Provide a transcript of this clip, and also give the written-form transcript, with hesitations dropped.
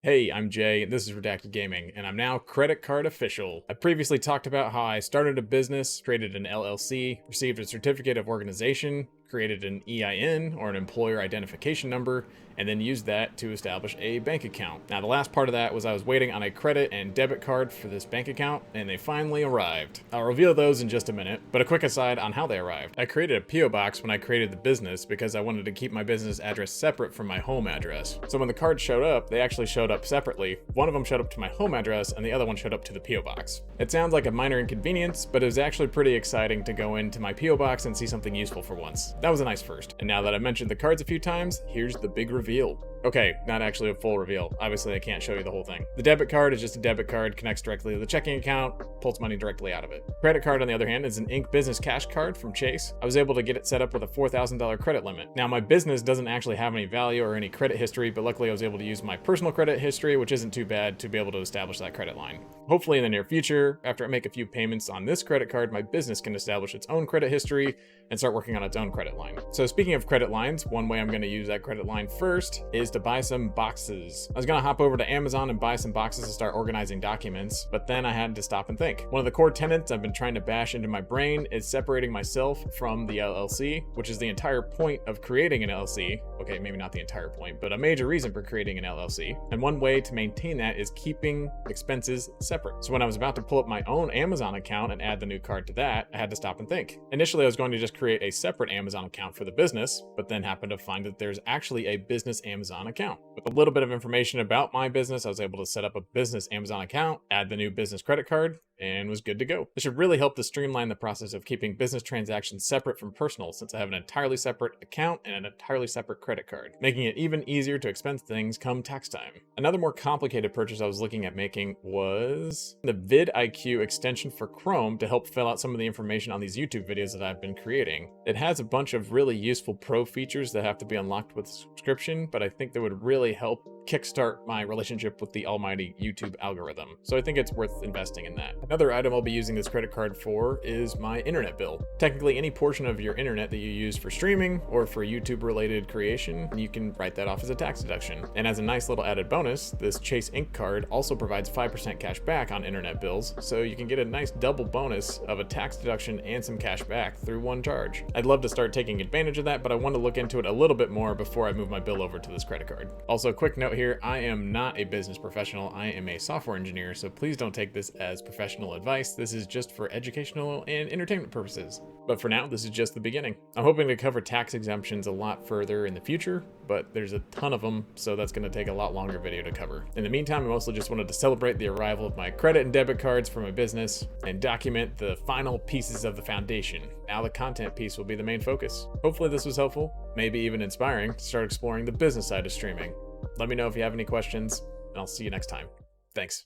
Hey, I'm Jay, this is Redacted Gaming, and I'm now credit card official. I previously talked about how I started a business, created an LLC, received a certificate of organization, created an EIN, or an employer identification number, and then used that to establish a bank account. Now, the last part of that was I was waiting on a credit and debit card for this bank account, and they finally arrived. I'll reveal those in just a minute, but a quick aside on how they arrived. I created a P.O. box when I created the business because I wanted to keep my business address separate from my home address. So when the cards showed up, they actually showed up separately. One of them showed up to my home address, and the other one showed up to the P.O. box. It sounds like a minor inconvenience, but it was actually pretty exciting to go into my P.O. box and see something useful for once. That was a nice first. And now that I mentioned the cards a few times, here's the big reveal. Okay, not actually a full reveal. Obviously, I can't show you the whole thing. The debit card is just a debit card, connects directly to the checking account, pulls money directly out of it. Credit card, on the other hand, is an Inc. business cash card from Chase. I was able to get it set up with a $4,000 credit limit. Now, my business doesn't actually have any value or any credit history, but luckily I was able to use my personal credit history, which isn't too bad, to be able to establish that credit line. Hopefully in the near future, after I make a few payments on this credit card, my business can establish its own credit history and start working on its own credit line. So speaking of credit lines, one way I'm going to use that credit line first is to buy some boxes. I was going to hop over to Amazon and buy some boxes to start organizing documents, but then I had to stop and think. One of the core tenets I've been trying to bash into my brain is separating myself from the LLC, which is the entire point of creating an LLC. Okay, maybe not the entire point, but a major reason for creating an LLC. And one way to maintain that is keeping expenses separate. So when I was about to pull up my own Amazon account and add the new card to that, I had to stop and think. Initially, I was going to just create a separate Amazon account for the business, but then happened to find that there's actually a business Amazon account. With a little bit of information about my business, I was able to set up a business Amazon account, add the new business credit card, and was good to go. This should really help to streamline the process of keeping business transactions separate from personal, since I have an entirely separate account and an entirely separate credit card, making it even easier to expense things come tax time. Another more complicated purchase I was looking at making was the vidIQ extension for Chrome to help fill out some of the information on these YouTube videos that I've been creating. It has a bunch of really useful pro features that have to be unlocked with subscription, but I think that would really help kickstart my relationship with the almighty YouTube algorithm. So I think it's worth investing in that. Another item I'll be using this credit card for is my internet bill. Technically, any portion of your internet that you use for streaming or for YouTube related creation, you can write that off as a tax deduction. And as a nice little added bonus, this Chase Inc. card also provides 5% cash back on internet bills, so you can get a nice double bonus of a tax deduction and some cash back through one charge. I'd love to start taking advantage of that, but I want to look into it a little bit more before I move my bill over to this credit card. Also, quick note here, I am not a business professional. I am a software engineer, so please don't take this as professional advice. This is just for educational and entertainment purposes. But for now, this is just the beginning. I'm hoping to cover tax exemptions a lot further in the future, but there's a ton of them, so that's going to take a lot longer video to cover. In the meantime, I mostly just wanted to celebrate the arrival of my credit and debit cards for my business and document the final pieces of the foundation. Now the content piece will be the main focus. Hopefully this was helpful, maybe even inspiring to start exploring the business side of streaming. Let me know if you have any questions, and I'll see you next time. Thanks.